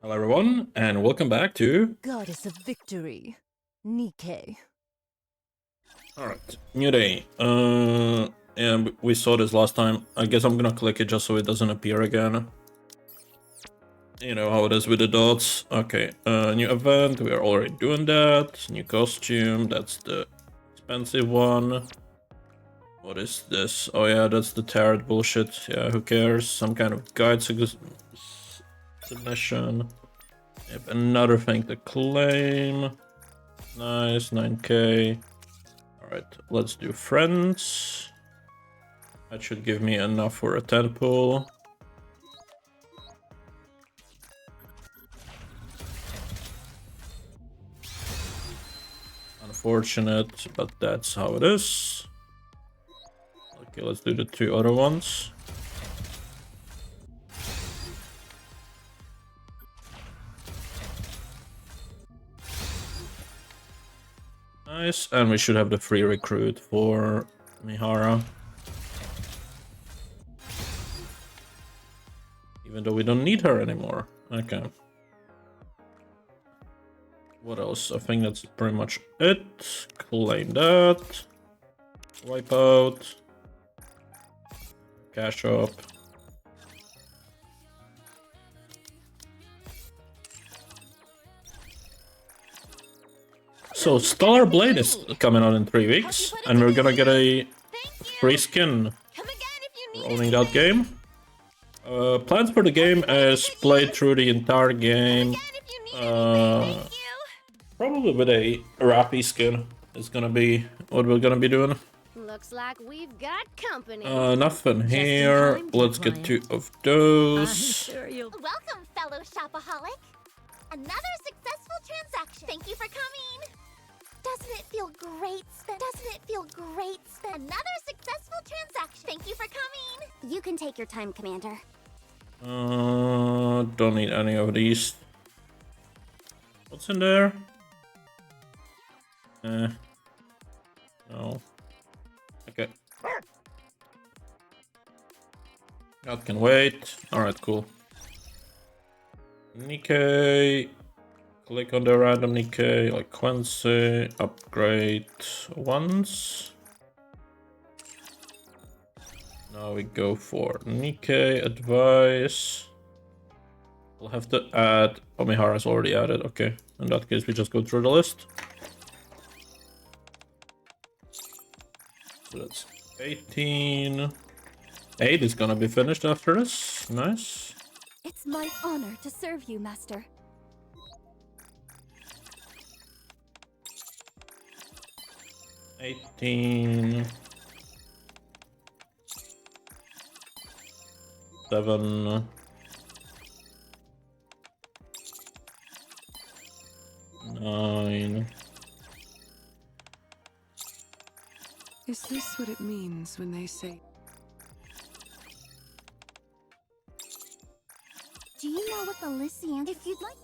Hello everyone, and welcome back to... Goddess of Victory, Nikke. Alright, new day. Yeah, we saw this last time. I guess I'm gonna click it just so it doesn't appear again. You know how it is with the dots. Okay, new event, we are already doing that. New costume, that's the expensive one. What is this? Oh yeah, that's the tarot bullshit. Yeah, who cares? Some kind of guide submission. Yep, another thing to claim. Nice, 9k. Alright, let's do friends. That should give me enough for a 10 pool. Unfortunate, but that's how it is. Okay, let's do the two other ones. Nice, and we should have the free recruit for Mihara. Even though we don't need her anymore. Okay. What else? I think that's pretty much it. Claim that. Wipe out. Cash up. So Stellar Blade is coming out in 3 weeks, and we're gonna get a free skin owning that game. Plans for the game is play through the entire game. Probably with a Rappy skin is gonna be what we're gonna be doing. Looks like we've got company. Nothing here. Let's get 2 of those. Welcome, fellow shopaholic. Another successful transaction. Thank you for coming. Doesn't it feel great? Doesn't it feel great? Another successful transaction. Thank you for coming. You can take your time, Commander. Don't need any of these. What's in there? No. Okay. That can wait. Alright, cool. Nikke. Click on the random Nikke, like Quincy. Upgrade once. Now we go for Nikke advice. We'll have to add... Omihara's already added. Okay. In that case, we just go through the list. So that's 18. 8 is gonna be finished after this. Nice. It's my honor to serve you, Master. 18. 7. 9. Is this what it means when they say... Do you know what the Lysian? If you'd like.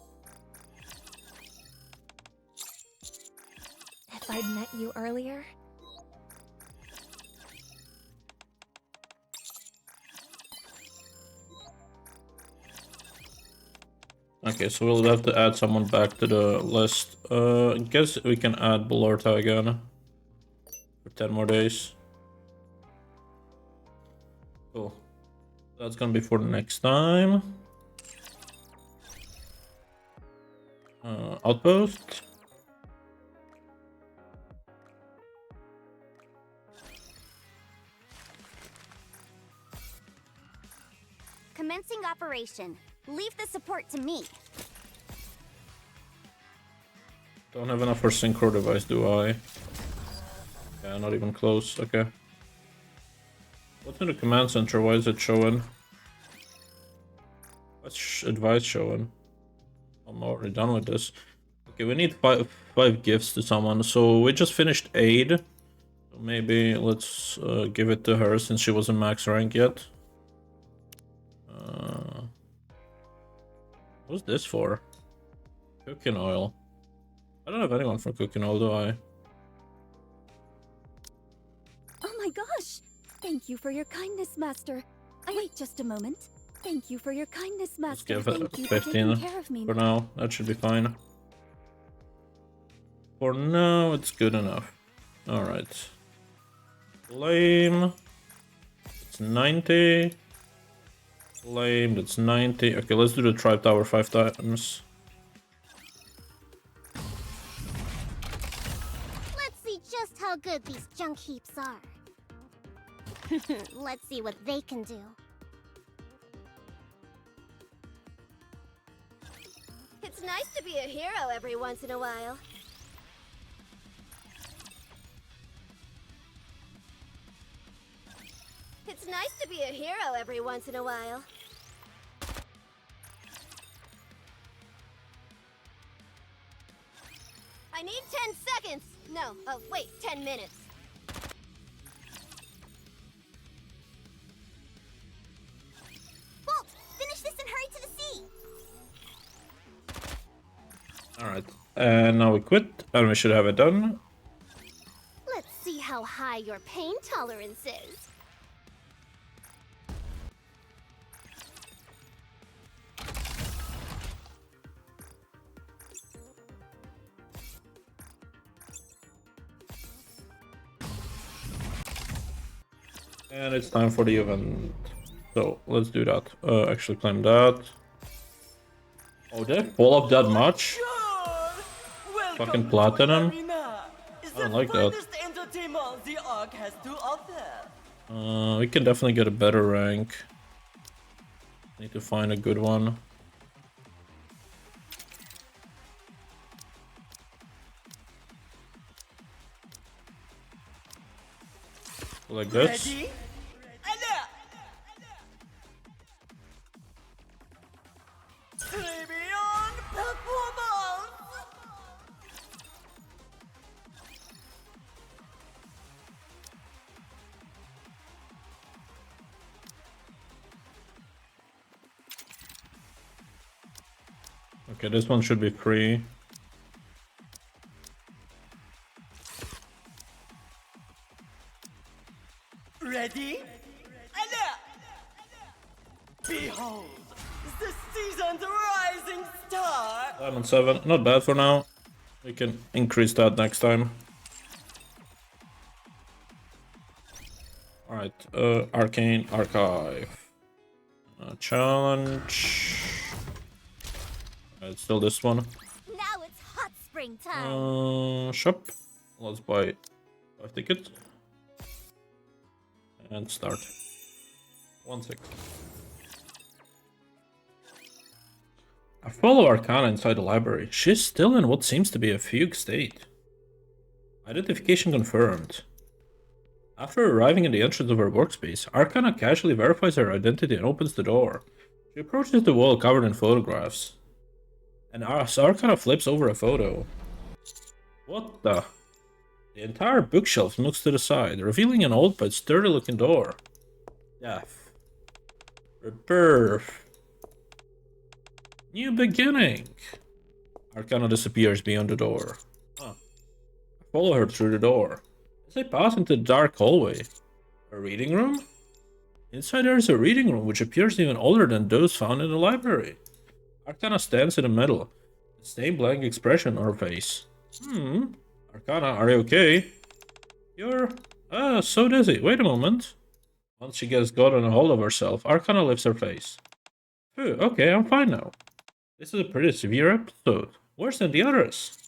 If I'd met you earlier, Okay, so we'll have to add someone back to the list. I guess we can add Belorta again. For 10 more days. Cool. That's gonna be for next time. Outpost. Commencing operation. Leave the support to me. Don't have enough for synchro device, do I? Yeah, not even close. Okay. What's in the command center? Why is it showing? What's advice showing? I'm already done with this. Okay, we need five gifts to someone. So we just finished aid. So maybe let's give it to her since she wasn't max rank yet. What's this for? Cooking oil. I don't have anyone for cooking oil, do I? oh my gosh! Thank you for your kindness, Master. Wait just a moment. Thank you for your kindness, Let's Master. give it Thank you for 15 taking care of me. for now. That should be fine. For now, it's good enough. Alright. Flame. It's 90. Flame, that's 90. Okay, let's do the Tribe Tower 5 times. Let's see just how good these junk heaps are. Let's see what they can do. It's nice to be a hero every once in a while. It's nice to be a hero every once in a while. I need 10 seconds! No, oh wait, 10 minutes. Bolt, finish this and hurry to the sea! Alright. And now we quit, and we should have it done. Let's see how high your pain tolerance is. And it's time for the event. So, let's do that. Actually claim that. Oh, did I fall up that much? Fucking platinum? I don't like that. We can definitely get a better rank. Need to find a good one. Like this. Okay, this one should be free. Ready? Behold, the season's rising star! Diamond 7, not bad for now. We can increase that next time. Alright, Arcane Archive. Challenge. It's still this one. Now it's hot spring time. Shop. Let's buy 5 tickets. And start. 1 sec. I follow Arcana inside the library. She's still in what seems to be a fugue state. Identification confirmed. After arriving in the entrance of her workspace, Arcana casually verifies her identity and opens the door. She approaches the wall covered in photographs. And Arcana flips over a photo. What the? The entire bookshelf moves to the side, revealing an old but sturdy looking door. Death. Rebirth. New beginning. Arcana disappears beyond the door. Huh. I follow her through the door. As I pass into the dark hallway. A reading room? Inside there is a reading room which appears even older than those found in the library. Arcana stands in the middle, the same blank expression on her face. Arcana, are you okay? You're... so dizzy. Wait a moment. Once she gets gotten a hold of herself, Arcana lifts her face. Phew, okay, I'm fine now. This is a pretty severe episode. Worse than the others.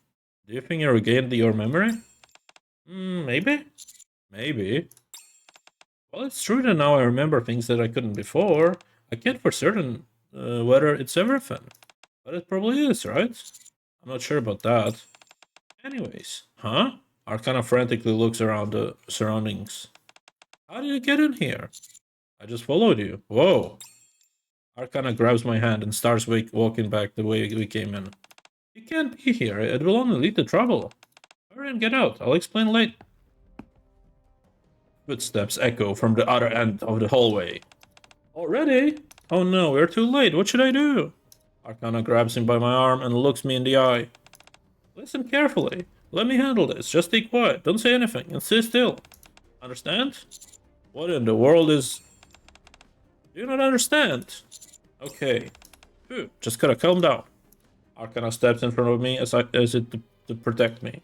Do you think you regained your memory? Maybe? Maybe. Well, it's true that now I remember things that I couldn't before. I can't for certain whether it's everything. But it probably is, right? I'm not sure about that. Anyways, huh? Arcana frantically looks around the surroundings. How did you get in here? I just followed you. Whoa. Arcana grabs my hand and starts walking back the way we came in. You can't be here. It will only lead to trouble. Hurry and get out. I'll explain later. Footsteps echo from the other end of the hallway. Already? Oh no, we're too late. What should I do? Arcana grabs him by my arm and looks me in the eye. Listen carefully. Let me handle this. Just stay quiet. Don't say anything and sit still. Understand? What in the world is... Do you not understand? Okay. Phew, just gotta calm down. Arcana steps in front of me as it to protect me.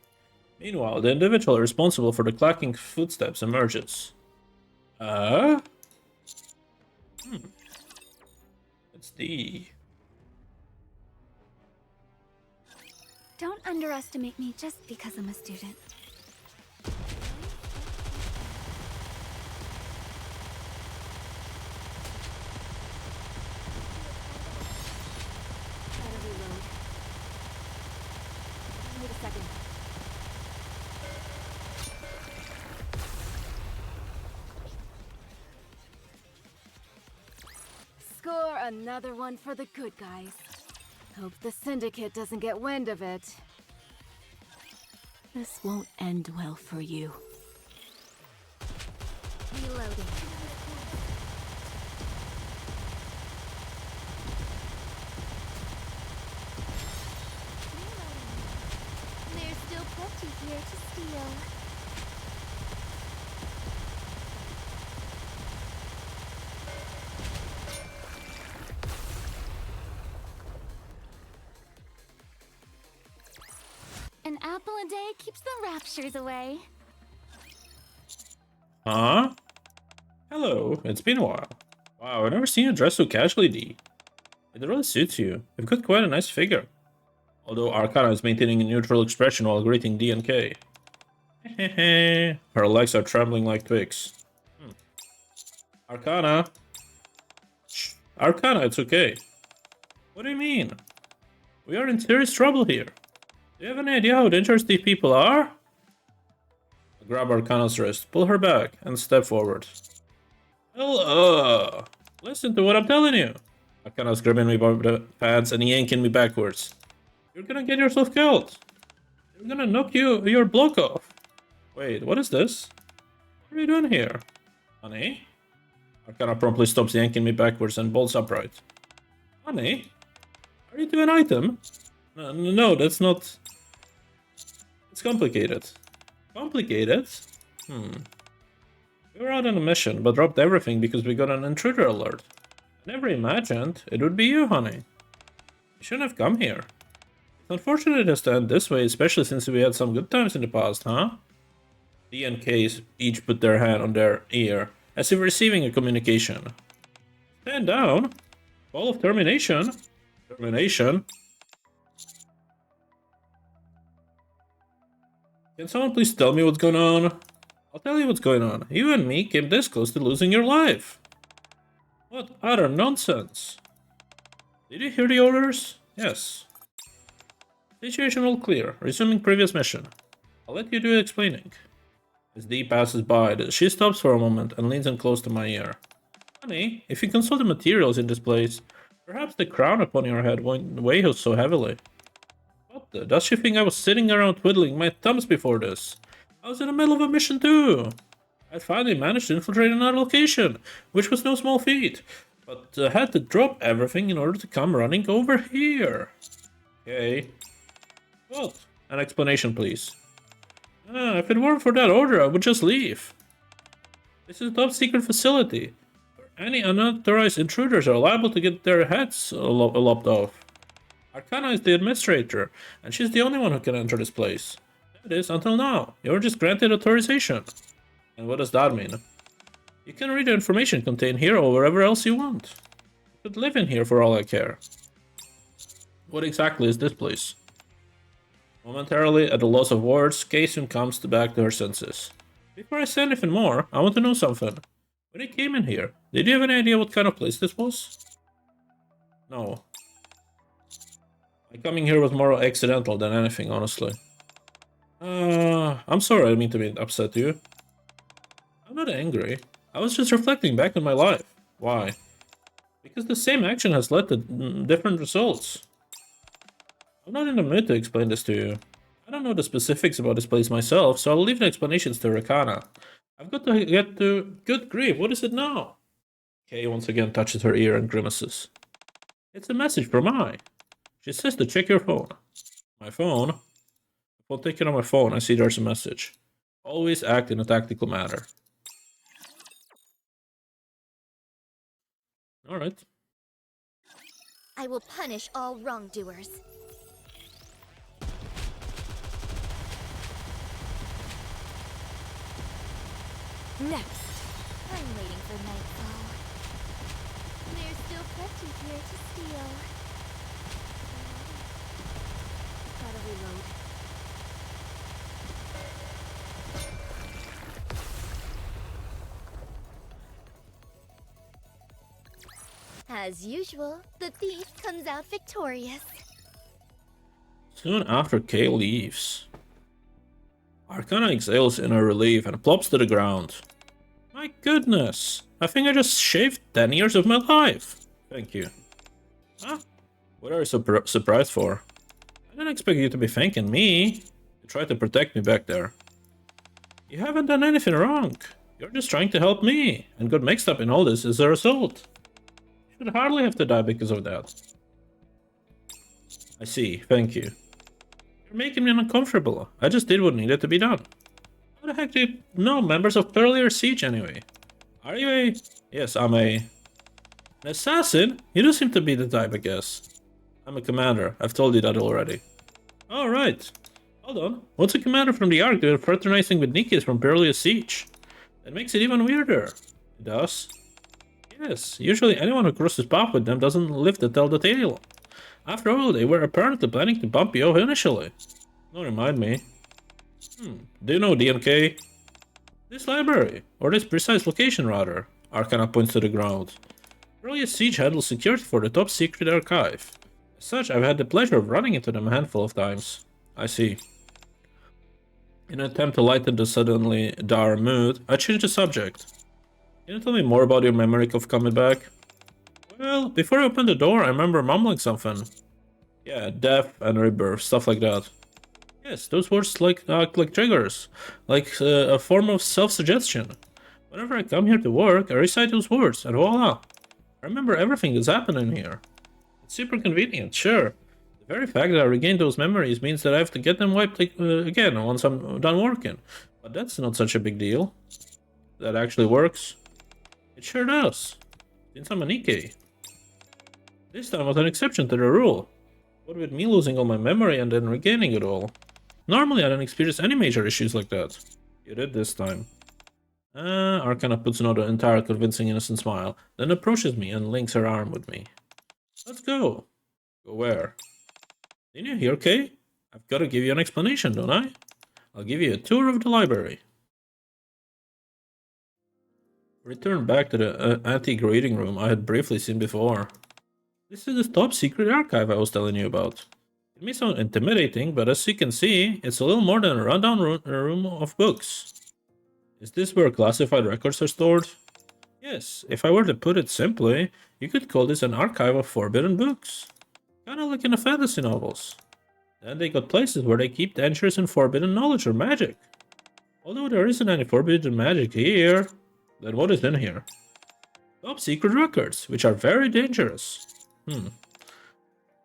Meanwhile, the individual responsible for the clacking footsteps emerges. It's the... Don't underestimate me just because I'm a student. Wait a second. Score another one for the good guys. Hope the Syndicate doesn't get wind of it. This won't end well for you. Reloading. There's still plenty here to steal. An apple a day keeps the raptures away. Huh? Hello, it's been a while. Wow, I've never seen you dressed so casually, D. It really suits you. You've got quite a nice figure. Although Arcana is maintaining a neutral expression while greeting D and K. Her legs are trembling like twigs. Arcana? Shh. Arcana, it's okay. What do you mean? We are in serious trouble here. Do you have any idea how dangerous these people are? I grab Arcana's wrist, pull her back, and step forward. Well, listen to what I'm telling you. Arcana's grabbing me by the pants and yanking me backwards. You're gonna get yourself killed. You're gonna knock your block off. Wait, what is this? What are you doing here? Honey? Arcana promptly stops yanking me backwards and bolts upright. Honey? Are you doing an item? No, that's not... It's complicated. Complicated? We were out on a mission, but dropped everything because we got an intruder alert. I never imagined it would be you, honey. You shouldn't have come here. It's unfortunate it has to end this way, especially since we had some good times in the past, huh? D and K each put their hand on their ear, as if receiving a communication. Stand down. Call of termination. Termination? Can someone please tell me what's going on? I'll tell you what's going on. You and me came this close to losing your life. What utter nonsense. Did you hear the orders? Yes. Situation all clear. Resuming previous mission. I'll let you do the explaining. As Dee passes by, she stops for a moment and leans in close to my ear. Honey, if you consult the materials in this place, perhaps the crown upon your head won't weigh so heavily. What the? Does she think I was sitting around twiddling my thumbs before this? I was in the middle of a mission too. I'd finally managed to infiltrate another location, which was no small feat, but had to drop everything in order to come running over here. Okay. What? An explanation, please. If it weren't for that order, I would just leave. This is a top secret facility. Any unauthorized intruders are liable to get their heads lopped off. Arcana is the administrator, and she's the only one who can enter this place. That is, until now. You were just granted authorization. And what does that mean? You can read the information contained here or wherever else you want. You could live in here for all I care. What exactly is this place? Momentarily, at the loss of words, Kay soon comes back to her senses. Before I say anything more, I want to know something. When you came in here, did you have any idea what kind of place this was? No. My coming here was more accidental than anything, honestly. I'm sorry, I didn't mean to be upset you. I'm not angry. I was just reflecting back on my life. Why? Because the same action has led to different results. I'm not in the mood to explain this to you. I don't know the specifics about this place myself, so I'll leave the explanations to Rakana. I've got to get to... Good grief, what is it now? Kay once again touches her ear and grimaces. It's a message from I. She says to check your phone. My phone? Upon taking on my phone, I see there's a message. Always act in a tactical manner. Alright. I will punish all wrongdoers. Next. I'm waiting for nightfall. There's still plenty here to steal. Gotta reload. As usual, the thief comes out victorious. Soon after Kay leaves, Arcana exhales in her relief and plops to the ground. My goodness, I think I just shaved 10 years of my life. Thank you. Huh? What are you surprised for? I didn't expect you to be thanking me. You tried to protect me back there. You haven't done anything wrong. You're just trying to help me, and got mixed up in all this as a result. You should hardly have to die because of that. I see, thank you. You're making me uncomfortable. I just did what needed to be done. How the heck do you know members of Pearlier Siege anyway? Are you a... Yes, I'm an assassin? You do seem to be the type, I guess. I'm a commander. I've told you that already. Alright. Hold on. What's a commander from the Ark doing fraternizing with Nikke from Pearlier Siege? That makes it even weirder. It does? Yes. Usually anyone who crosses paths with them doesn't live to tell the tale. After all, they were apparently planning to bump you off initially. Don't remind me. Do you know DNK? This library, or this precise location rather, Arcana points to the ground. Pearlier Siege handles security for the top secret archive. As such, I've had the pleasure of running into them a handful of times. I see. In an attempt to lighten the suddenly dour mood, I changed the subject. Can you tell me more about your memory of coming back? Well, before I opened the door, I remember mumbling something. Yeah, death and rebirth, stuff like that. Yes, those words like triggers, like a form of self-suggestion. Whenever I come here to work, I recite those words, and voila! I remember everything that's happening here. It's super convenient, sure. The very fact that I regained those memories means that I have to get them wiped again once I'm done working. But that's not such a big deal. That actually works. It sure does. Since I'm a Nikke. This time was an exception to the rule. What with me losing all my memory and then regaining it all? Normally I don't experience any major issues like that. You did this time. Arcana puts on an entire convincing innocent smile, then approaches me and links her arm with me. Let's go. Go where? Didn't you hear, Kay? I've got to give you an explanation, don't I? I'll give you a tour of the library. Return back to the antique reading room I had briefly seen before. This is the top secret archive I was telling you about. It may sound intimidating, but as you can see, it's a little more than a rundown room of books. Is this where classified records are stored? Yes, if I were to put it simply, you could call this an archive of forbidden books. Kinda like in the fantasy novels. Then they got places where they keep dangerous and forbidden knowledge or magic. Although there isn't any forbidden magic here, then what is in here? Top secret records, which are very dangerous.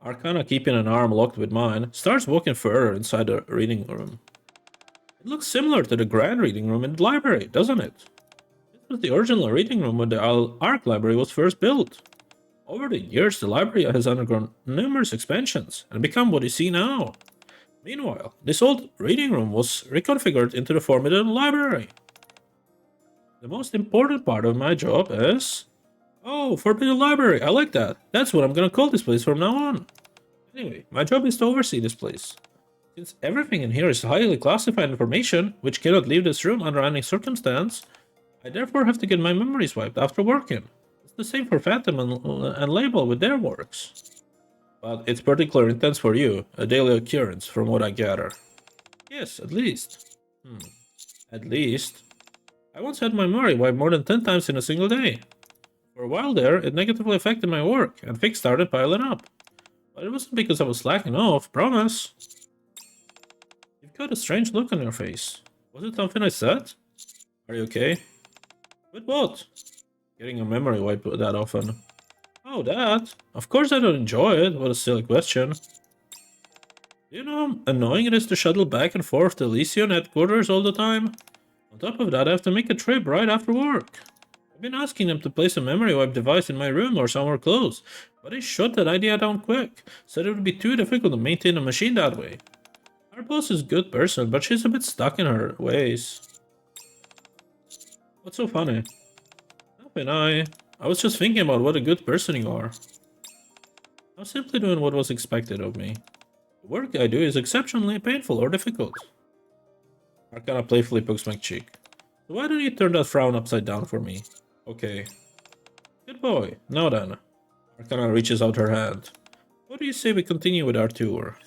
Arcana, keeping an arm locked with mine, starts walking further inside the reading room. It looks similar to the grand reading room in the library, doesn't it? This was the original reading room when the Ark library was first built. Over the years, the library has undergone numerous expansions and become what you see now. Meanwhile, this old reading room was reconfigured into the formidable library. The most important part of my job is... Oh, Forbidden Library, I like that. That's what I'm gonna call this place from now on. Anyway, my job is to oversee this place. Since everything in here is highly classified information, which cannot leave this room under any circumstance, I therefore have to get my memories wiped after working. It's the same for Phantom and Label with their works. But it's particularly intense for you, a daily occurrence from what I gather. Yes, at least. At least. I once had my memory wiped more than 10 times in a single day. For a while there, it negatively affected my work, and things started piling up. But it wasn't because I was slacking off, promise. You've got a strange look on your face. Was it something I said? Are you okay? With what? Getting a memory wiped that often. Oh, that? Of course I don't enjoy it, what a silly question. Do you know how annoying it is to shuttle back and forth to Elysian headquarters all the time? On top of that, I have to make a trip right after work. I've been asking them to place a memory wipe device in my room or somewhere close, but he shut that idea down quick, said it would be too difficult to maintain a machine that way. Our boss is a good person, but she's a bit stuck in her ways. What's so funny? Nothing, I was just thinking about what a good person you are. I was simply doing what was expected of me. The work I do is exceptionally painful or difficult. Arcana playfully pokes my cheek. So why don't you turn that frown upside down for me? Okay. Good boy. Now then. Arcana reaches out her hand. What do you say we continue with our tour?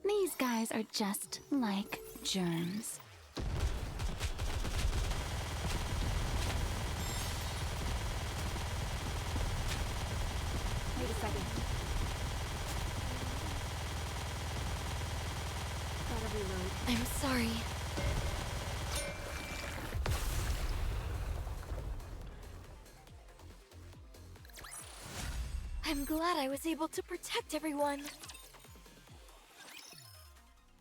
These guys are just like germs. Wait a second. Gotta reload. I'm sorry. I'm glad I was able to protect everyone.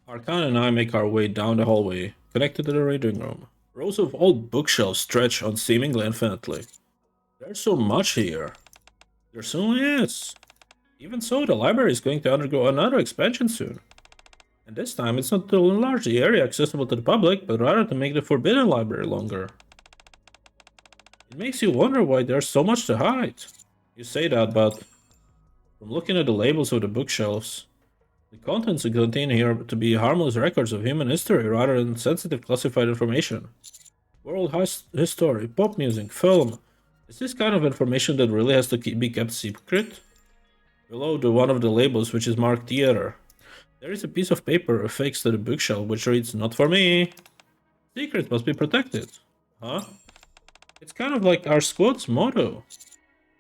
Arcana and I make our way down the hallway, connected to the reading room. Rows of old bookshelves stretch on seemingly infinitely. There's so much here. There certainly is. Even so, the library is going to undergo another expansion soon. And this time, it's not to enlarge the area accessible to the public, but rather to make the Forbidden Library longer. It makes you wonder why there's so much to hide. You say that, but from looking at the labels of the bookshelves, the contents contain here to be harmless records of human history rather than sensitive classified information. World history, pop music, film. Is this kind of information that really has to be kept secret? Below one of the labels, which is marked theater, there is a piece of paper affixed to the bookshelf which reads, "Not for me." Secrets must be protected. Huh? It's kind of like our squad's motto.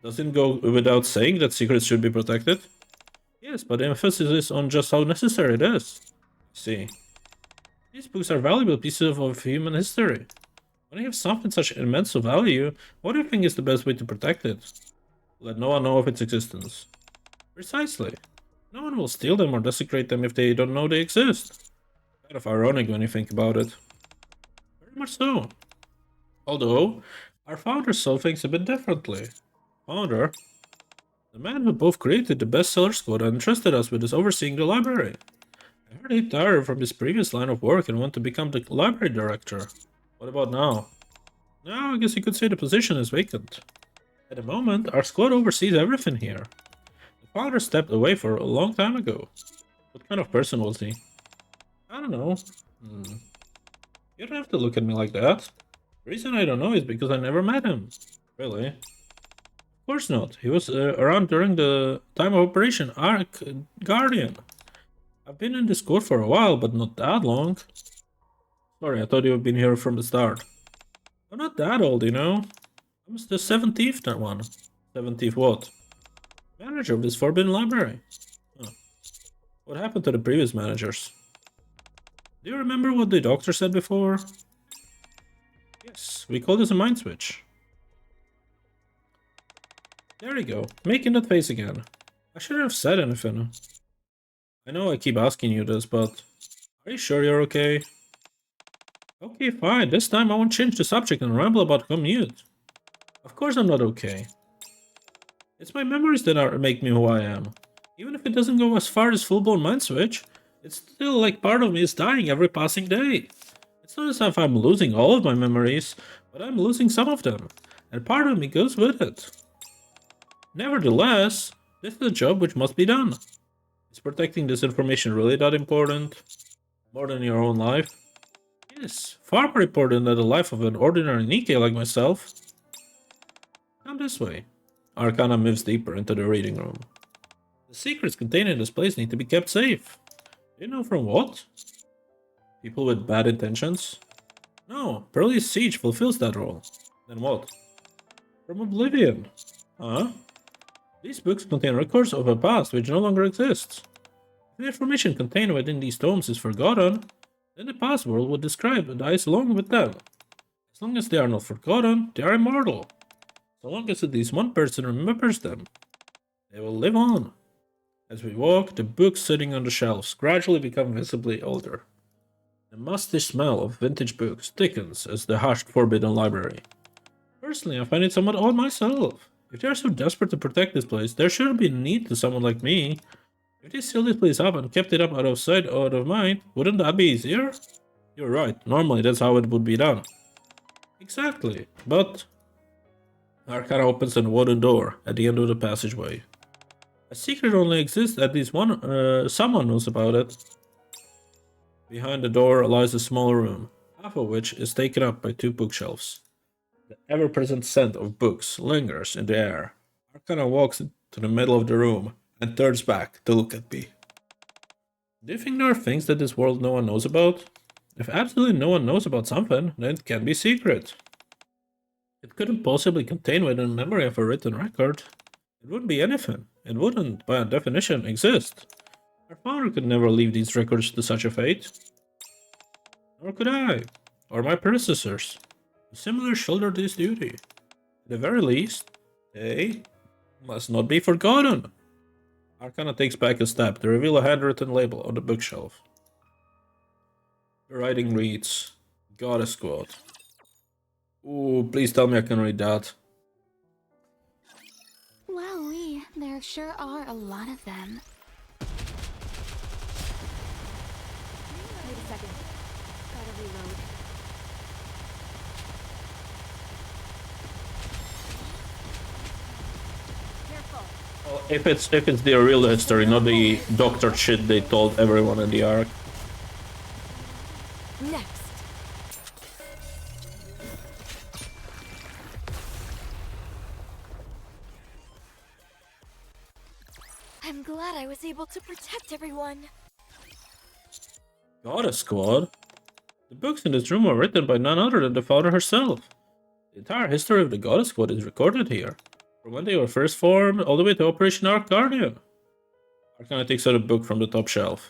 Doesn't go without saying that secrets should be protected? Yes, but the emphasis is on just how necessary it is. See. These books are valuable pieces of human history. When you have something such immense value, what do you think is the best way to protect it? Let no one know of its existence. Precisely. No one will steal them or desecrate them if they don't know they exist. Kind of ironic when you think about it. Very much so. Although, our founder saw things a bit differently. Founder? The man who both created the bestseller squad and entrusted us with overseeing the library. I heard he retired from his previous line of work and wanted to become the library director. What about now? Now, I guess you could say the position is vacant. At the moment, our squad oversees everything here. The founder stepped away for a long time ago. What kind of person was he? I don't know. You don't have to look at me like that. The reason I don't know is because I never met him. Really? Of course not. He was around during the time of Operation Ark Guardian. I've been in this code for a while, but not that long. Sorry, I thought you had been here from the start. I'm not that old, you know. I was the 17th one. 17th what? Manager of this Forbidden Library. Huh. What happened to the previous managers? Do you remember what the doctor said before? Yes, we call this a mind switch. There you go, making that face again. I shouldn't have said anything. I know I keep asking you this, but are you sure you're okay? Okay, fine. This time I won't change the subject and ramble about commute. Of course I'm not okay. It's my memories that make me who I am. Even if it doesn't go as far as full-blown mind switch, it's still like part of me is dying every passing day. It's not as if I'm losing all of my memories, but I'm losing some of them, and part of me goes with it. Nevertheless, this is a job which must be done. Is protecting this information really that important? More than your own life? Yes, far more important than the life of an ordinary Nikke like myself. Come this way. Arcana moves deeper into the reading room. The secrets contained in this place need to be kept safe. Do you know from what? People with bad intentions? No, Pearly's Siege fulfills that role. Then what? From Oblivion. Huh? These books contain records of a past which no longer exists. If the information contained within these tomes is forgotten, then the past world would describe and dies along with them. As long as they are not forgotten, they are immortal. So long as at least one person remembers them, they will live on. As we walk, the books sitting on the shelves gradually become visibly older. The musty smell of vintage books thickens as the hushed Forbidden Library. Personally, I find it somewhat odd myself. If they are so desperate to protect this place, there shouldn't be a need to someone like me. If they sealed this place up and kept it up out of sight, out of mind, wouldn't that be easier? You're right, normally that's how it would be done. Exactly, but... Arcana opens a wooden door at the end of the passageway. A secret only exists, at least someone knows about it. Behind the door lies a small room, half of which is taken up by 2 bookshelves. The ever-present scent of books lingers in the air. Arcana walks to the middle of the room and turns back to look at me. Do you think there are things that this world no one knows about? If absolutely no one knows about something, then it can be secret. It couldn't possibly contain within the memory of a written record. It wouldn't be anything. It wouldn't, by definition, exist. Our founder could never leave these records to such a fate. Nor could I, or my predecessors. Similar shouldered this duty. At the very least, they must not be forgotten. Arcana takes back a step to reveal a handwritten label on the bookshelf. The writing reads, Goddess Squad. Ooh, please tell me I can read that. Well, there sure are a lot of them. Wait a second. Gotta reload. Careful. Well, if it's the real history, not the doctored shit they told everyone in the arc. Next. I'm glad I was able to protect everyone. Goddess Squad? The books in this room were written by none other than the founder herself. The entire history of the Goddess Squad is recorded here, from when they were first formed all the way to Operation Arc Guardian. Arcana takes out a book from the top shelf.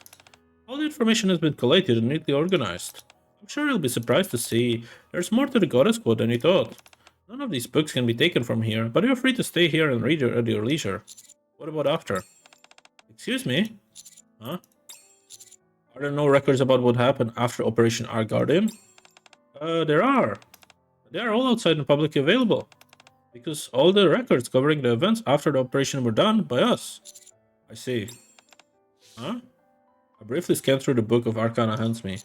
All the information has been collated and neatly organized. I'm sure you'll be surprised to see there's more to the Goddess Squad than you thought. None of these books can be taken from here, but you're free to stay here and read at your leisure. What about after? Excuse me? Huh? Are there no records about what happened after Operation Arc Guardian? There are. They are all outside and publicly available. Because all the records covering the events after the operation were done by us. I see. Huh? I briefly scanned through the book of Arcana hands me.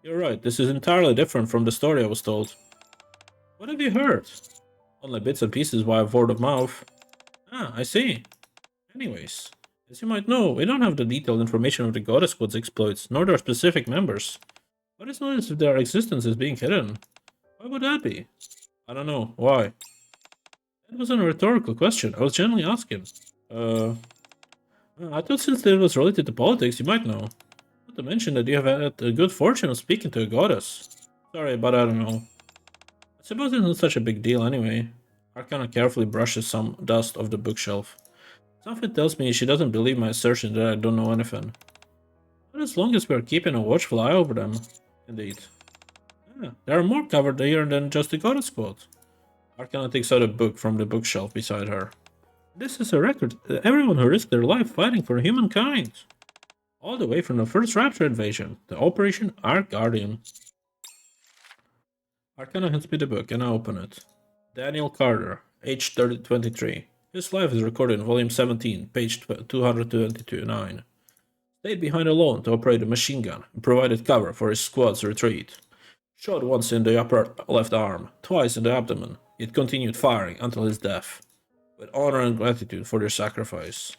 You're right, this is entirely different from the story I was told. What have you heard? Only bits and pieces via word of mouth. Ah, I see. Anyways, as you might know, we don't have the detailed information of the Goddess Squad's exploits, nor their specific members. But it's not as if their existence is being hidden. Why would that be? I don't know. Why? That wasn't a rhetorical question. I was genuinely asking. I thought since it was related to politics, you might know. Not to mention that you have had a good fortune of speaking to a goddess. Sorry, but I don't know. I suppose it's not such a big deal anyway. Arcana carefully brushes some dust off the bookshelf. Something tells me she doesn't believe my assertion that I don't know anything. But as long as we are keeping a watchful eye over them. Indeed. Yeah, there are more covered here than just the Goddess Squad. Arcana takes out a book from the bookshelf beside her. This is a record of everyone who risked their life fighting for humankind. All the way from the first Rapture invasion, to Operation Arc Guardian. Arcana hands me the book and I open it. Daniel Carter, age 23. His life is recorded in volume 17, page 222-9. Stayed behind alone to operate a machine gun and provided cover for his squad's retreat. Shot once in the upper left arm, twice in the abdomen, yet continued firing until his death. With honor and gratitude for their sacrifice.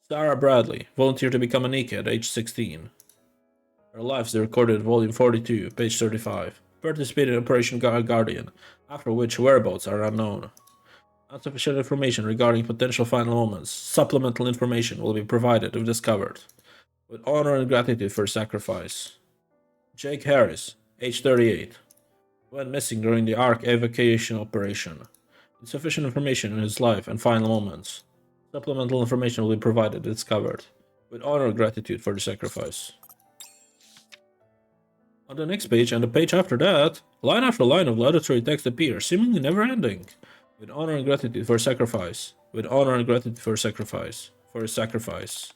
Sarah Bradley volunteered to become a Nikke at age 16. Her life is recorded in volume 42, page 35. Participated in Operation Guardian, after which whereabouts are unknown. Insufficient information regarding potential final moments. Supplemental information will be provided if discovered. With honor and gratitude for sacrifice. Jake Harris, age 38. Went missing during the Ark evacuation operation. Insufficient information in his life and final moments. Supplemental information will be provided if discovered. With honor and gratitude for the sacrifice. On the next page and the page after that, line after line of laudatory text appears, seemingly never ending. With honor and gratitude for sacrifice. With honor and gratitude for sacrifice. For his sacrifice.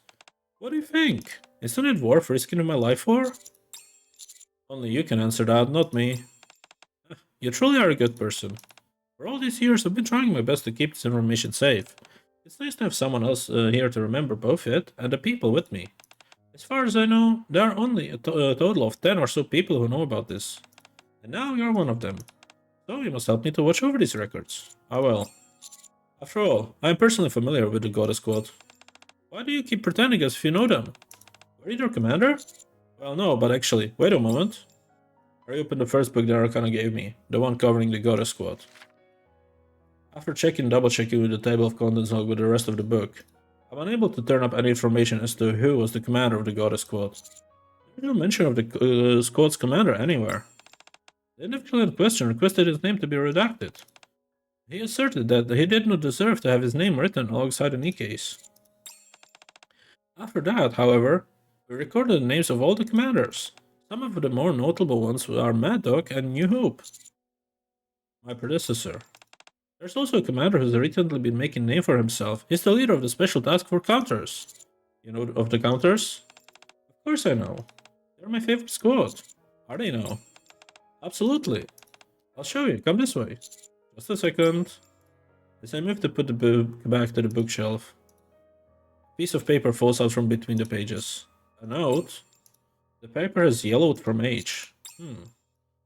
What do you think? Isn't it worth risking my life for? Only you can answer that, not me. You truly are a good person. For all these years, I've been trying my best to keep this information safe. It's nice to have someone else here to remember both it and the people with me. As far as I know, there are only a total of 10 or so people who know about this. And now you're one of them. So you must help me to watch over these records. I will. After all, I am personally familiar with the Goddess Squad. Why do you keep pretending as if you know them? Were you their commander? Well, no, but actually, wait a moment. I opened the first book that Arcana gave me, the one covering the Goddess Squad. After double-checking with the table of contents along with the rest of the book, I'm unable to turn up any information as to who was the commander of the Goddess Squad. There's no mention of the squad's commander anywhere. The individual in question requested his name to be redacted. He asserted that he did not deserve to have his name written alongside the Nikke's. After that, however, we recorded the names of all the commanders. Some of the more notable ones are Mad Dog and New Hope, my predecessor. There's also a commander who's recently been making a name for himself. He's the leader of the special task for counters. You know of the counters? Of course I know. They're my favorite squad. Are they now? Absolutely. I'll show you. Come this way. Just a second. As I move to put the book back to the bookshelf, a piece of paper falls out from between the pages. A note? The paper has yellowed from age.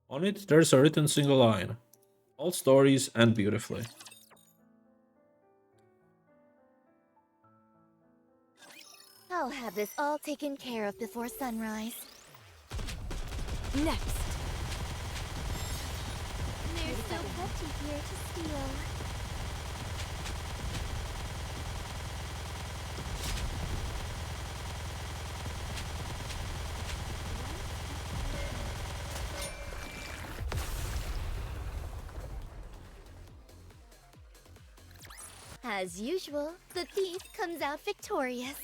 On it, there's a written single line. All stories end beautifully. I'll have this all taken care of before sunrise. Next. There's so much here to steal. As usual, the thief comes out victorious.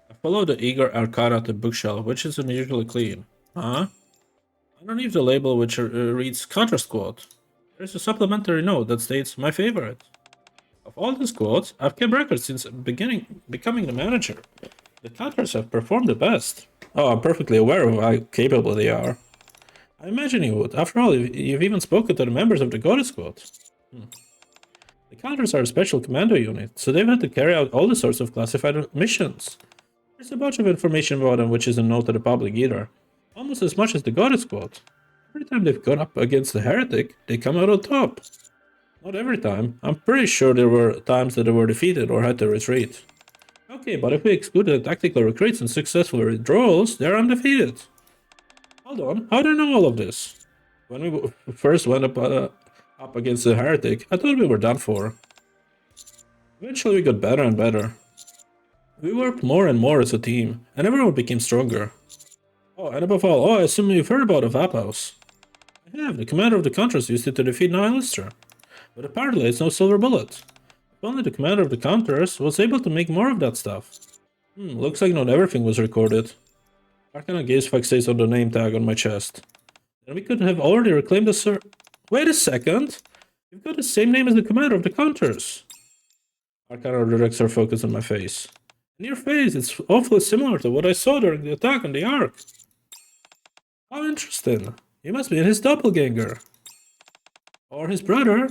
I follow the eager Arcana to the bookshelf, which is unusually clean. Huh? Underneath the label, which reads Counter Squad, there's a supplementary note that states, my favorite. Of all the squads, I've kept records since becoming the manager. The counters have performed the best. Oh, I'm perfectly aware of how capable they are. I imagine you would. After all, you've even spoken to the members of the Goddess Squad. The counters are a special commando unit, so they've had to carry out all the sorts of classified missions. There's a bunch of information about them which isn't known to the public either. Almost as much as the Goddess Squad. Every time they've gone up against a heretic, they come out on top. Not every time. I'm pretty sure there were times that they were defeated or had to retreat. Okay, but if we exclude the tactical retreats and successful withdrawals, they're undefeated. Hold on, how do I know all of this? When we first went up against the heretic, I thought we were done for. Eventually we got better and better. We worked more and more as a team, and everyone became stronger. Oh, and above all, I assume you've heard about the Vapos. I have. The commander of the Counters used it to defeat Nihilistra. But apparently it's no silver bullet. If only the commander of the Counters was able to make more of that stuff. Looks like not everything was recorded. Arcana gaze fixates on the name tag on my chest. Then we could have already reclaimed the Wait a second! You've got the same name as the commander of the Counters. Arcana directs her focus on my face. In your face, it's awfully similar to what I saw during the attack on the Ark. How interesting. You must be his doppelganger. Or his brother.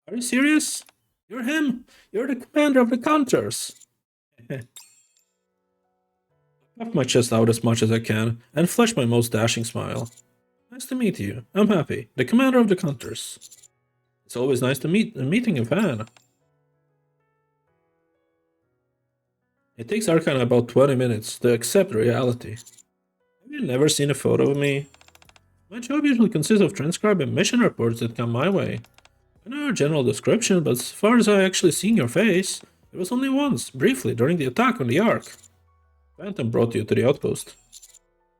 Are you serious? You're him. You're the commander of the Counters. I puff my chest out as much as I can and flash my most dashing smile. Nice to meet you. I'm happy. The commander of the Counters. It's always nice to meeting a fan. It takes Arcana about 20 minutes to accept reality. Have you never seen a photo of me? My job usually consists of transcribing mission reports that come my way. I know your general description, but as far as I actually seen your face, it was only once, briefly, during the attack on the Ark. Phantom brought you to the outpost.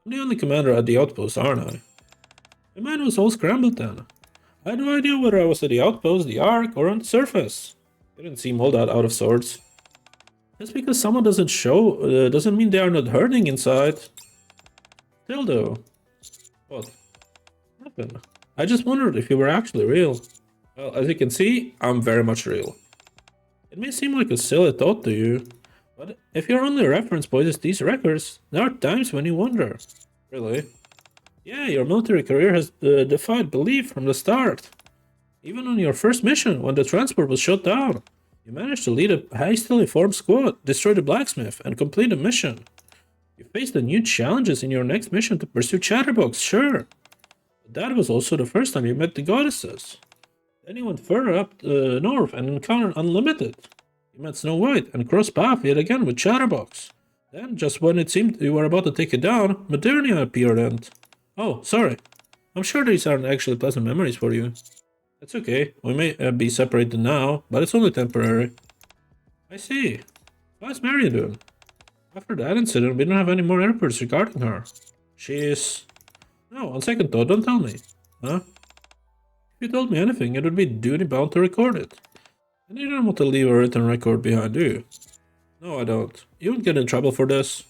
I'm the only commander at the outpost, aren't I? My mind was all scrambled then. I had no idea whether I was at the outpost, the Ark, or on the surface. It didn't seem all that out of sorts. Just because someone doesn't show, doesn't mean they are not hurting inside. Still though. What happened? I just wondered if you were actually real. Well, as you can see, I'm very much real. It may seem like a silly thought to you, but if your only reference point is these records, there are times when you wonder. Really? Yeah, your military career has defied belief from the start. Even on your first mission, when the transport was shut down, you managed to lead a hastily formed squad, destroy the blacksmith, and complete the mission. You faced the new challenges in your next mission to pursue Chatterbox, sure. But that was also the first time you met the goddesses. Then you went further up north and encountered Unlimited. You met Snow White and crossed paths yet again with Chatterbox. Then, just when it seemed you were about to take it down, Modernia appeared and... Oh, sorry. I'm sure these aren't actually pleasant memories for you. That's okay. We may be separated now, but it's only temporary. I see. How's Mary doing? After that incident, we don't have any more reports regarding her. She's... No, on second thought, don't tell me. Huh? If you told me anything, it would be duty bound to record it. And you don't want to leave a written record behind, do you? No, I don't. You won't get in trouble for this.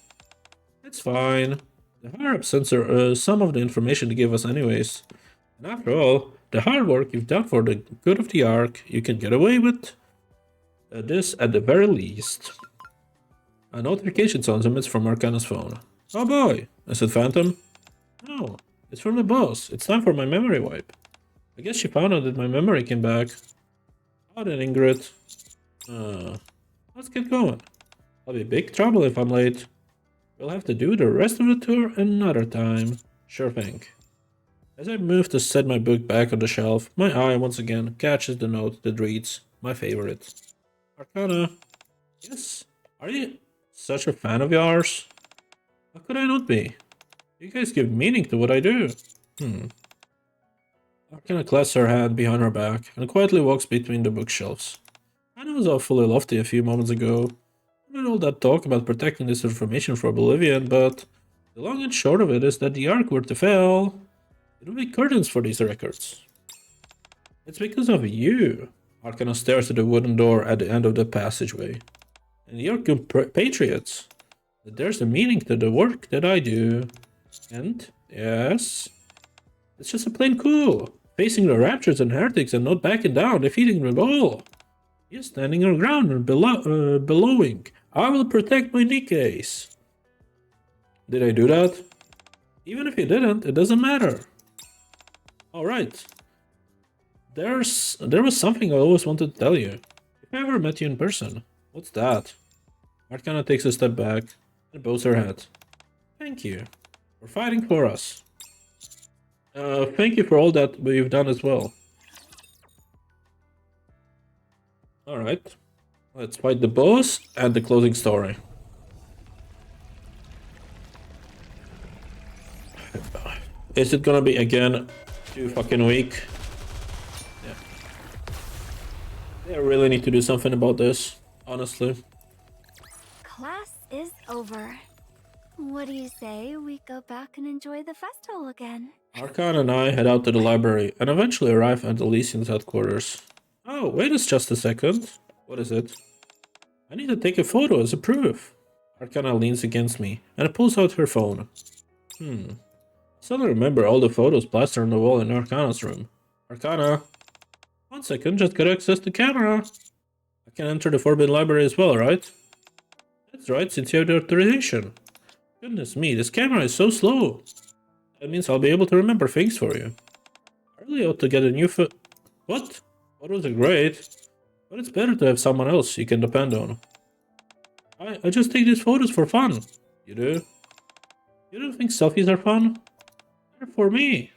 It's fine. The higher-ups censor some of the information they give us anyways. And after all, the hard work you've done for the good of the Ark, you can get away with this at the very least. A notification sounds emits from Arcana's phone. Oh boy, is it Phantom? No, it's from the boss. It's time for my memory wipe. I guess she found out that my memory came back. How then, Ingrid? Let's get going. I'll be big trouble if I'm late. We'll have to do the rest of the tour another time. Sure thing. As I move to set my book back on the shelf, my eye once again catches the note that reads, my favorite. Arcana. Yes? Are you such a fan of yours? How could I not be? You guys give meaning to what I do. Arcana clasps her hand behind her back and quietly walks between the bookshelves. I know it was awfully lofty a few moments ago. With all that talk about protecting this information for Oblivion, but the long and short of it is that the Ark were to fail, it will be curtains for these records. It's because of you. Arcana stares at the wooden door at the end of the passageway. And your compatriots, that there's a meaning to the work that I do. And, yes, it's just a plain cool. Facing the Raptures and Heretics and not backing down, defeating them all. Yes, standing your ground and bellowing, I will protect my Nikkes. Did I do that? Even if you didn't, it doesn't matter. Alright. There was something I always wanted to tell you. If I ever met you in person. What's that? Arcana takes a step back and bows her head. Thank you. For fighting for us. Thank you for all that you've done as well. Alright. Let's fight the boss and the closing story. Is it gonna be again too fucking weak? Yeah. They really need to do something about this, honestly. Class is over. What do you say we go back and enjoy the festival again? Arcana and I head out to the library and eventually arrive at Elysian's headquarters. Oh, wait just a second. What is it? I need to take a photo as a proof. Arcana leans against me and pulls out her phone. I suddenly remember all the photos plastered on the wall in Arcana's room. Arcana. 1 second, just got access to camera. I can enter the Forbidden Library as well, right? That's right, since you have the authorization. Goodness me, this camera is so slow. That means I'll be able to remember things for you. I really ought to get a new What? Photos are great, but it's better to have someone else you can depend on. I just take these photos for fun. You do? You don't think selfies are fun? They're for me.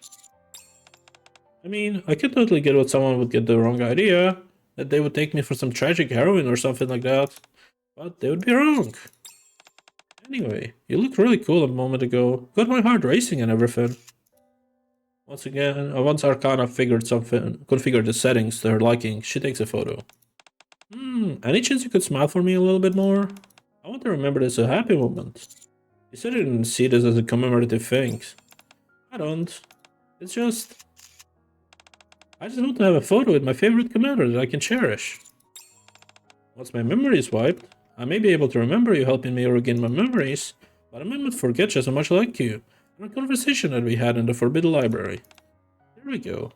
I mean, I could totally get what someone would get the wrong idea, that they would take me for some tragic heroine or something like that, but they would be wrong. Anyway, you looked really cool a moment ago. Got my heart racing and everything. Once Arcana configured the settings to her liking, she takes a photo. Any chance you could smile for me a little bit more? I want to remember this a happy moment. You said you didn't see this as a commemorative thing. I don't. It's just... I just want to have a photo with my favorite commander that I can cherish. Once my memory is wiped, I may be able to remember you helping me regain my memories, but I may not forget just how much I like you, and a conversation that we had in the Forbidden Library. There we go.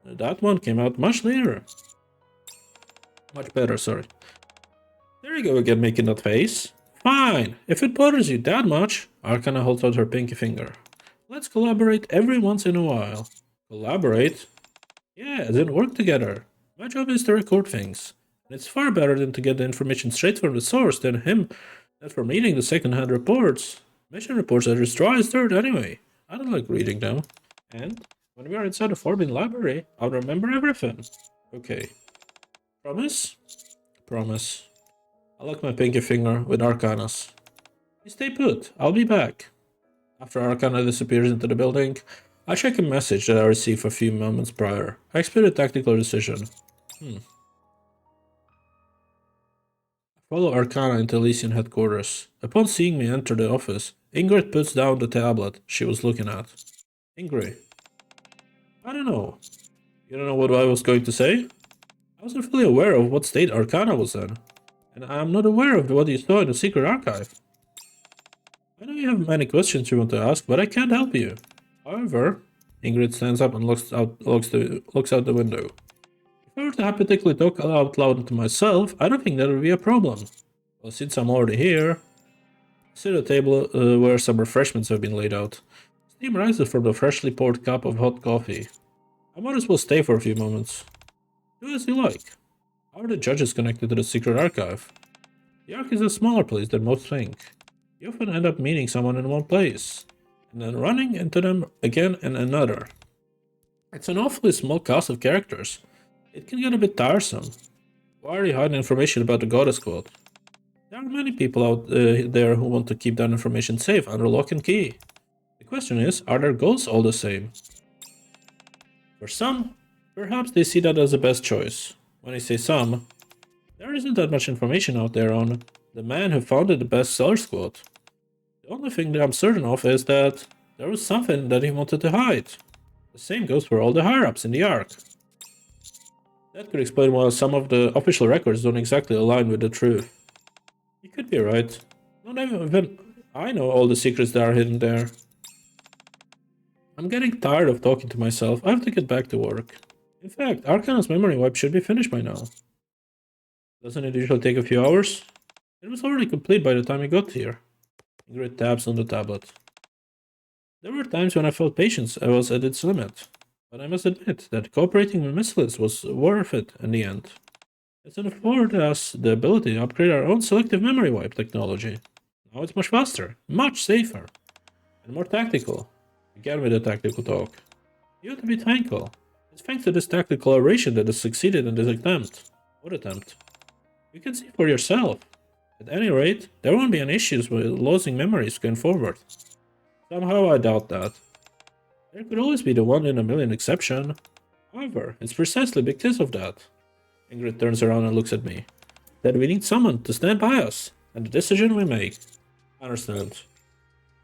That one came out much later. Much better, sorry. There you go again, making that face. Fine, if it bothers you that much, Arcana holds out her pinky finger. Let's collaborate every once in a while. Collaborate? Yeah, then work together. My job is to record things. And it's far better than to get the information straight from the source than from reading the second-hand reports. Mission reports are just dry as dirt anyway. I don't like reading them. And when we are inside the Forbidden Library, I'll remember everything. Okay. Promise? Promise. I lock my pinky finger with Arcanas. You stay put. I'll be back. After Arcana disappears into the building, I check a message that I received a few moments prior. I expect a tactical decision. I follow Arcana into Elysian headquarters. Upon seeing me enter the office, Ingrid puts down the tablet she was looking at. Ingrid. I don't know. You don't know what I was going to say? I wasn't fully aware of what state Arcana was in, and I am not aware of what you saw in the secret archive. I know you have many questions you want to ask, but I can't help you. However, Ingrid stands up and looks out the window. If I were to hypothetically talk out loud to myself, I don't think that would be a problem. Well, since I'm already here, I sit at a table where some refreshments have been laid out. Steam rises from the freshly poured cup of hot coffee. I might as well stay for a few moments. Do as you like. How are the judges connected to the secret archive? The Ark is a smaller place than most think. You often end up meeting someone in one place, and then running into them again in another. It's an awfully small cast of characters. It can get a bit tiresome. Why are you hiding information about the Goddess Squad? There are many people out there who want to keep that information safe under lock and key. The question is, are their goals all the same? For some, perhaps they see that as the best choice. When I say some, there isn't that much information out there on the man who founded the bestseller squad. The only thing that I'm certain of is that there was something that he wanted to hide. The same goes for all the higher-ups in the Ark. That could explain why some of the official records don't exactly align with the truth. You could be right. Not even I know all the secrets that are hidden there. I'm getting tired of talking to myself. I have to get back to work. In fact, Arcana's memory wipe should be finished by now. Doesn't it usually take a few hours? It was already complete by the time I got here. Ingrid taps on the tablet. There were times when I felt patience was at its limit, but I must admit that cooperating with Miss Liz was worth it in the end. It's afforded us the ability to upgrade our own selective memory wipe technology. Now it's much faster, much safer, and more tactical. Again with the tactical talk. You have to be thankful. It's thanks to this tactical collaboration that has succeeded in this attempt. What attempt? You can see for yourself. At any rate, there won't be any issues with losing memories going forward. Somehow I doubt that. There could always be the 1 in a million exception. However, it's precisely because of that. Ingrid turns around and looks at me. That we need someone to stand by us, and the decision we make. I understand.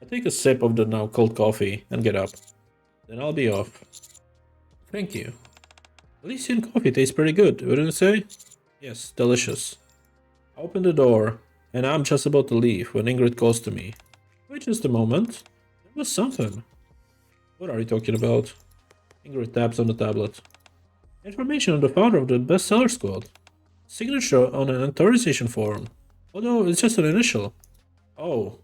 I take a sip of the now cold coffee and get up. Then I'll be off. Thank you. Elysian coffee tastes pretty good, wouldn't you say? Yes, delicious. I open the door, and I'm just about to leave when Ingrid calls to me. Wait just a moment. There was something. What are you talking about? Ingrid taps on the tablet. Information on the founder of the bestseller squad. Signature on an authorization form. Although it's just an initial. Oh.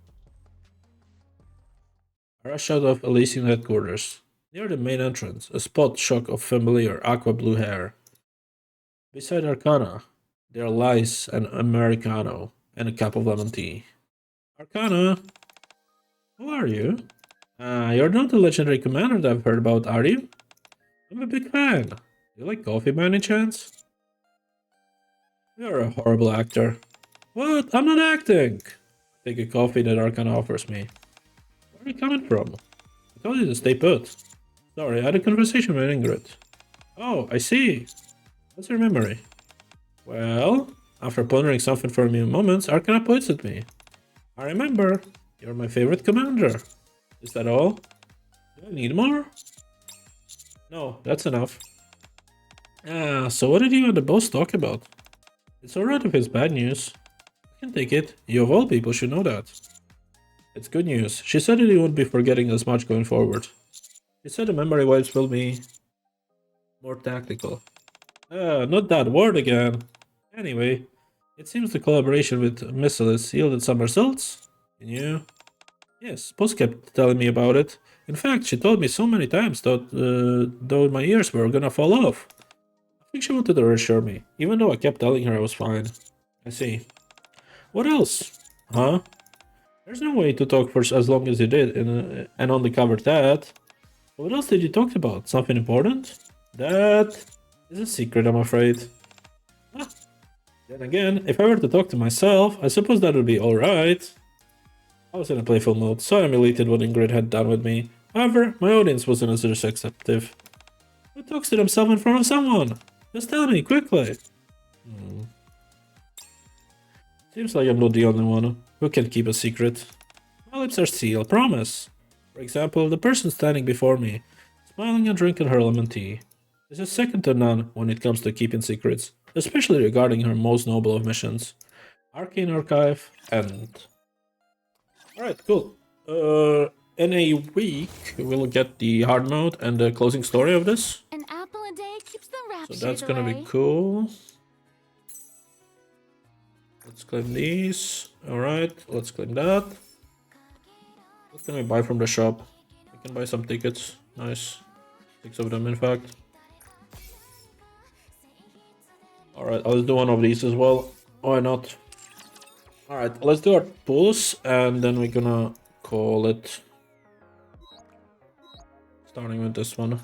I rush out of Elysian headquarters. Near the main entrance, a spot shock of familiar aqua blue hair. Beside Arcana, there lies an Americano and a cup of lemon tea. Arcana, who are you? You're not the legendary commander that I've heard about, are you? I'm a big fan. You like coffee by any chance? You're a horrible actor. What? I'm not acting! Take a coffee that Arcana offers me. Where are you coming from? I told you to stay put. Sorry, I had a conversation with Ingrid. Oh, I see. What's your memory? Well, after pondering something for a few moments, Arcana points at me. I remember. You're my favorite commander. Is that all? Do I need more? No, that's enough. So what did you and the boss talk about? It's alright if it's bad news. I can take it. You of all people should know that. It's good news. She said that you won't be forgetting as much going forward. She said the memory wipes will be more tactical. Not that word again. Anyway, it seems the collaboration with Missiles yielded some results. Can you? Yes, boss kept telling me about it. In fact, she told me so many times that though my ears were gonna fall off. I think she wanted to reassure me, even though I kept telling her I was fine. I see. What else? Huh? There's no way to talk for as long as you did and only covered that. What else did you talk about? Something important? That is a secret, I'm afraid. Ah. Then again, if I were to talk to myself, I suppose that would be alright. I was in a playful mood, so I'm elated what Ingrid had done with me. However, my audience wasn't as receptive. Who talks to themselves in front of someone? Just tell me, quickly. Seems like I'm not the only one who can keep a secret. My lips are sealed, promise. For example, the person standing before me, smiling and drinking her lemon tea. This is second to none when it comes to keeping secrets, especially regarding her most noble of missions. Arcane Archive and... Alright, cool. In a week, we'll get the hard mode and the closing story of this. An apple a day keeps the So rapture that's gonna be away. cool. Let's claim these. Alright, let's claim that. What can we buy from the shop? We can buy some tickets. Nice. 6 of them, in fact. Alright, let's do one of these as well. Why not? Alright, let's do our pulls and then we're gonna call it. Starting with this one.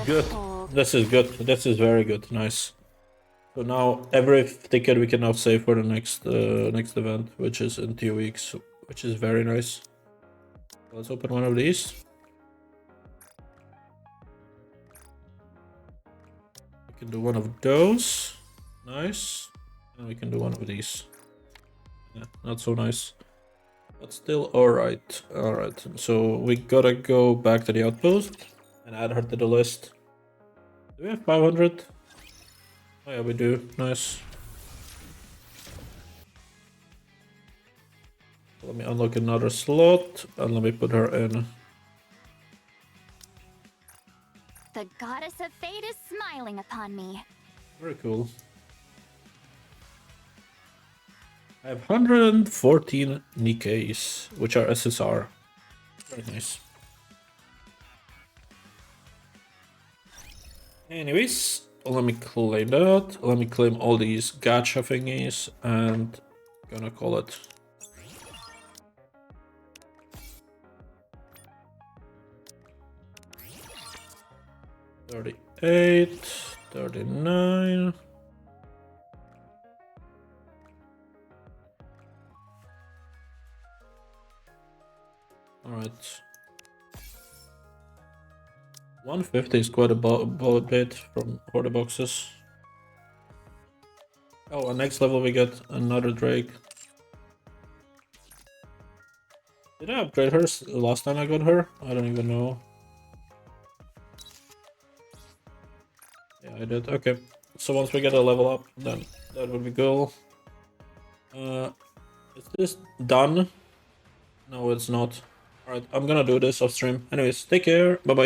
Good. This is good. This is very good. Nice. So now every ticket we can now save for the next next event, which is in 2 weeks, which is very nice. Let's open one of these. We can do one of those. Nice. And we can do one of these. Yeah, not so nice. But still alright. Alright. So we gotta go back to the outpost and add her to the list. Do we have 500? Oh yeah, we do. Nice. Let me unlock another slot and let me put her in. The goddess of fate is smiling upon me. Very cool. I have 114 Nikkes, which are SSR. Very nice. Anyways, let me claim that. Let me claim all these gacha thingies and gonna call it. $38, $39. Alright. 150 is quite a bit for the boxes. Oh, and next level we get another Drake. Did I upgrade her last time I got her? I don't even know. Yeah, I did. Okay. So once we get a level up, then that would be cool. Is this done? No, it's not. Alright, I'm gonna do this off stream. Anyways, take care. Bye bye.